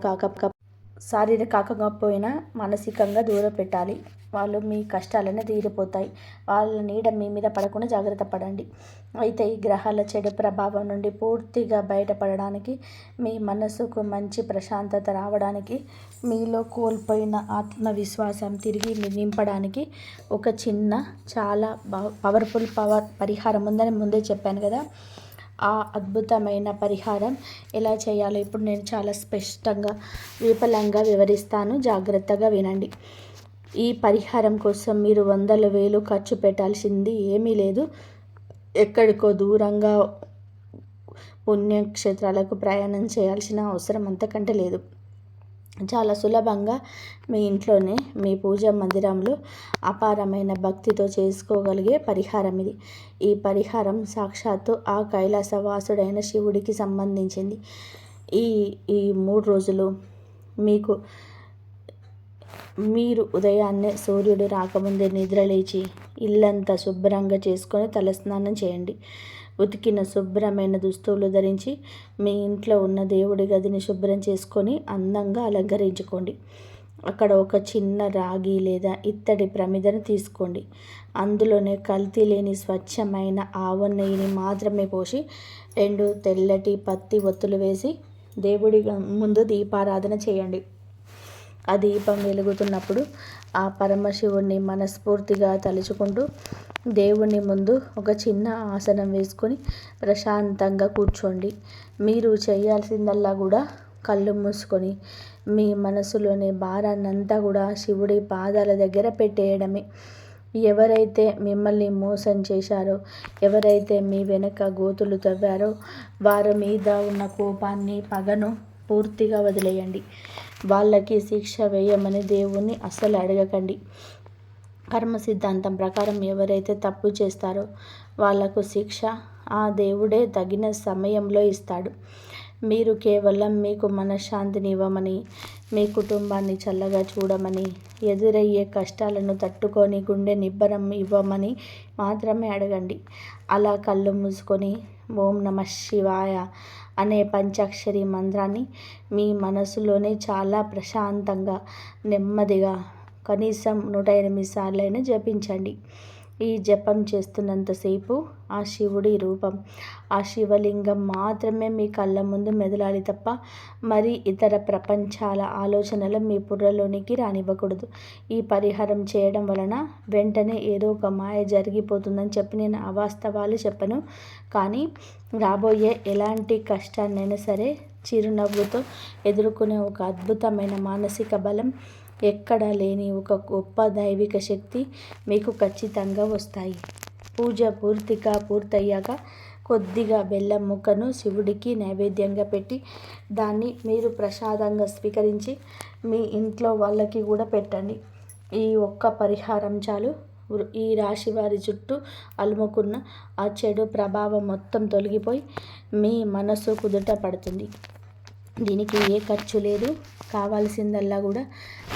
కాకపోయినా మానసికంగా దూరం పెట్టాలి. వాళ్ళు మీ కష్టాలనే తీరిపోతాయి. వాళ్ళ నీడ మీ మీద పడకుండా జాగ్రత్త పడండి. అయితే ఈ గ్రహాల చెడు ప్రభావం నుండి పూర్తిగా బయటపడడానికి, మీ మనసుకు మంచి ప్రశాంతత రావడానికి, మీలో కోల్పోయిన ఆత్మవిశ్వాసం తిరిగి నింపడానికి ఒక చిన్న చాలా పవర్ఫుల్ పరిహారం ఉందని ముందే చెప్పాను కదా. ఆ అద్భుతమైన పరిహారం ఎలా చేయాలో ఇప్పుడు నేను చాలా స్పష్టంగా, విపులంగా వివరిస్తాను. జాగ్రత్తగా వినండి. ఈ పరిహారం కోసం మీరు 100,000 ఖర్చు పెట్టాల్సింది ఏమీ లేదు. ఎక్కడికో దూరంగా పుణ్యక్షేత్రాలకు ప్రయాణం చేయాల్సిన అవసరం అంతకంటే లేదు. చాలా సులభంగా మీ ఇంట్లోనే, మీ పూజా మందిరంలో అపారమైన భక్తితో చేసుకోగలిగే పరిహారం ఇది. ఈ పరిహారం సాక్షాత్తు ఆ కైలాసవాసుడైన శివుడికి సంబంధించింది. ఈ 3 రోజులు మీరు ఉదయాన్నే సూర్యుడు రాకముందే నిద్రలేచి ఇల్లంతా శుభ్రంగా చేసుకొని తలస్నానం చేయండి. ఉతికిన శుభ్రమైన దుస్తులు ధరించి మీ ఇంట్లో ఉన్న దేవుడి గదిని శుభ్రం చేసుకొని అందంగా అలంకరించుకోండి. అక్కడ ఒక చిన్న రాగి లేదా ఇత్తడి ప్రమిదను తీసుకోండి. అందులోనే కల్తీ లేని స్వచ్ఛమైన ఆవు నెయ్యిని మాత్రమే పోసి 2 తెల్లటి పత్తి ఒత్తులు వేసి దేవుడి ముందు దీపారాధన చేయండి. ఆ దీపం వెలుగుతున్నప్పుడు ఆ పరమశివుణ్ణి మనస్ఫూర్తిగా తలుచుకుంటూ దేవుని ముందు ఒక చిన్న ఆసనం వేసుకొని ప్రశాంతంగా కూర్చోండి. మీరు చేయాల్సిందల్లా కూడా కళ్ళు మూసుకొని మీ మనసులోని భారాన్నంతా కూడా శివుడి పాదాల దగ్గర పెట్టేయడమే. ఎవరైతే మిమ్మల్ని మోసం చేశారో, ఎవరైతే మీ వెనక గోతులు తవ్వారో వారి మీద ఉన్న కోపాన్ని, పగను పూర్తిగా వదిలేయండి. వాళ్ళకి శిక్ష వేయమని దేవుణ్ణి అస్సలు అడగకండి. కర్మ సిద్ధాంతం ప్రకారం ఎవరైతే తప్పు చేస్తారో వాళ్లకు శిక్ష ఆ దేవుడే తగిన సమయంలో ఇస్తాడు. మీరు కేవలం మీకు మనశ్శాంతిని ఇవ్వమని, మీ కుటుంబాన్ని చల్లగా చూడమని, ఎదురయ్యే కష్టాలను తట్టుకొని గుండె నిబ్బరం ఇవ్వమని మాత్రమే అడగండి. అలా కళ్ళు మూసుకొని ఓం నమః శివాయ అనే పంచాక్షరి మంత్రాన్ని మీ మనసులోనే చాలా ప్రశాంతంగా, నెమ్మదిగా కనీసం 108 సార్లైనా జపించండి. ఈ జపం చేస్తున్నంతసేపు ఆ శివుడి రూపం, ఆ శివలింగం మాత్రమే మీ కళ్ళ ముందు మెదలాలి తప్ప మరి ఇతర ప్రపంచాల ఆలోచనలు మీ బుర్రలోనికి రానివ్వకూడదు. ఈ పరిహారం చేయడం వలన వెంటనే ఏదో ఒక మాయ జరిగిపోతుందని చెప్పి నేను అవాస్తవాలు చెప్పను. కానీ రాబోయే ఎలాంటి కష్టాన్నైనా సరే చిరునవ్వుతో ఎదుర్కొనే ఒక అద్భుతమైన మానసిక బలం, ఎక్కడా లేని ఒక గొప్ప దైవిక శక్తి మీకు ఖచ్చితంగా వస్తాయి. పూజ పూర్తయ్యాక కొద్దిగా బెల్లం ముక్కను శివుడికి నైవేద్యంగా పెట్టి దాన్ని మీరు ప్రసాదంగా స్వీకరించి మీ ఇంట్లో వాళ్ళకి కూడా పెట్టండి. ఈ ఒక్క పరిహారం చాలు. ఈ రాశి వారి చుట్టూ అలుముకున్న ఆ చెడు ప్రభావం మొత్తం తొలగిపోయి మీ మనసు కుదుట పడుతుంది. దీనికి ఏ ఖర్చు లేదు. కావాల్సిందల్లా కూడా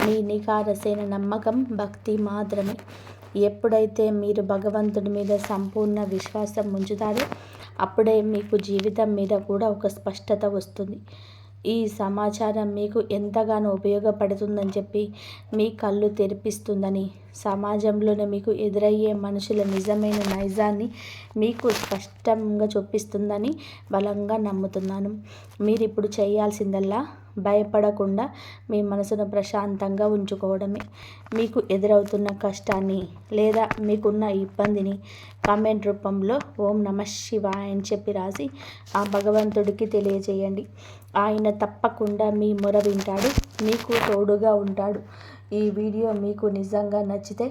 మీ నిఖారసైన నమ్మకం, భక్తి మాత్రమే. ఎప్పుడైతే మీరు భగవంతుడి మీద సంపూర్ణ విశ్వాసం ఉంచుతారో అప్పుడే మీకు జీవితం మీద కూడా ఒక స్పష్టత వస్తుంది. ఈ సమాచారం మీకు ఎంతగానో ఉపయోగపడుతుందని చెప్పి మీ కళ్ళు తెరిపిస్తుందని, సమాజంలోనే మీకు ఎదురయ్యే మనుషుల నిజమైన నైజాన్ని మీకు స్పష్టంగా చూపిస్తుందని బలంగా నమ్ముతున్నాను. మీరు ఇప్పుడు చేయాల్సిందల్లా భయపడకుండా మీ మనసును ప్రశాంతంగా ఉంచుకోవడమే. మీకు ఎదురవుతున్న కష్టాన్ని లేదా మీకున్న ఇబ్బందిని కామెంట్ రూపంలో ఓం నమః శివాయ అని చెప్పి రాసి ఆ భగవంతుడికి తెలియజేయండి. ఆయన తప్పకుండా మీ మొర వింటాడు, మీకు తోడుగా ఉంటాడు. ఈ వీడియో మీకు నిజంగా నచ్చితే,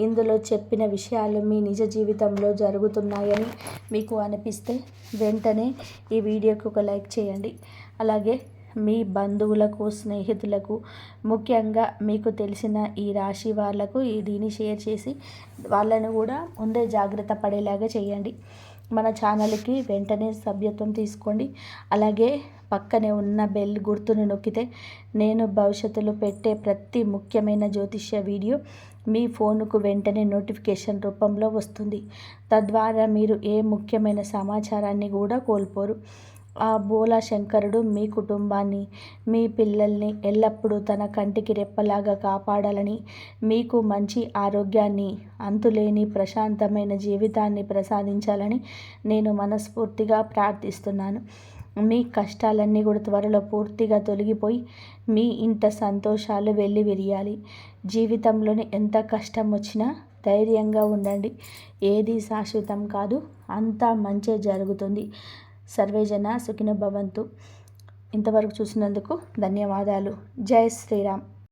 ఇందులో చెప్పిన విషయాలు మీ నిజ జీవితంలో జరుగుతున్నాయని మీకు అనిపిస్తే వెంటనే ఈ వీడియోకి ఒక లైక్ చేయండి. అలాగే మీ బంధువులకు, స్నేహితులకు, ముఖ్యంగా మీకు తెలిసిన ఈ రాశి వాళ్ళకు దీన్ని షేర్ చేసి వాళ్ళను కూడా ముందే జాగ్రత్త పడేలాగా చేయండి. మన ఛానల్కి వెంటనే సభ్యత్వం తీసుకోండి. అలాగే పక్కనే ఉన్న బెల్ గుర్తును నొక్కితే నేను భవిష్యత్తులో పెట్టే ప్రతి ముఖ్యమైన జ్యోతిష్య వీడియో మీ ఫోనుకు వెంటనే నోటిఫికేషన్ రూపంలో వస్తుంది. తద్వారా మీరు ఏ ముఖ్యమైన సమాచారాన్ని కూడా కోల్పోరు. ఆ బోలా శంకరుడు మీ కుటుంబాన్ని, మీ పిల్లల్ని ఎల్లప్పుడూ తన కంటికి రెప్పలాగా కాపాడాలని, మీకు మంచి ఆరోగ్యాన్ని, అంతులేని ప్రశాంతమైన జీవితాన్ని ప్రసాదించాలని నేను మనస్ఫూర్తిగా ప్రార్థిస్తున్నాను. మీ కష్టాలన్నీ కూడా త్వరలో పూర్తిగా తొలగిపోయి మీ ఇంట సంతోషాలు వెల్లివిరియాలి. జీవితంలోని ఎంత కష్టం వచ్చినా ధైర్యంగా ఉండండి. ఏది శాశ్వతం కాదు, అంతా మంచే జరుగుతుంది. సర్వేజన సుఖినో భవంతు. ఇంతవరకు చూసినందుకు ధన్యవాదాలు. జై శ్రీరామ్.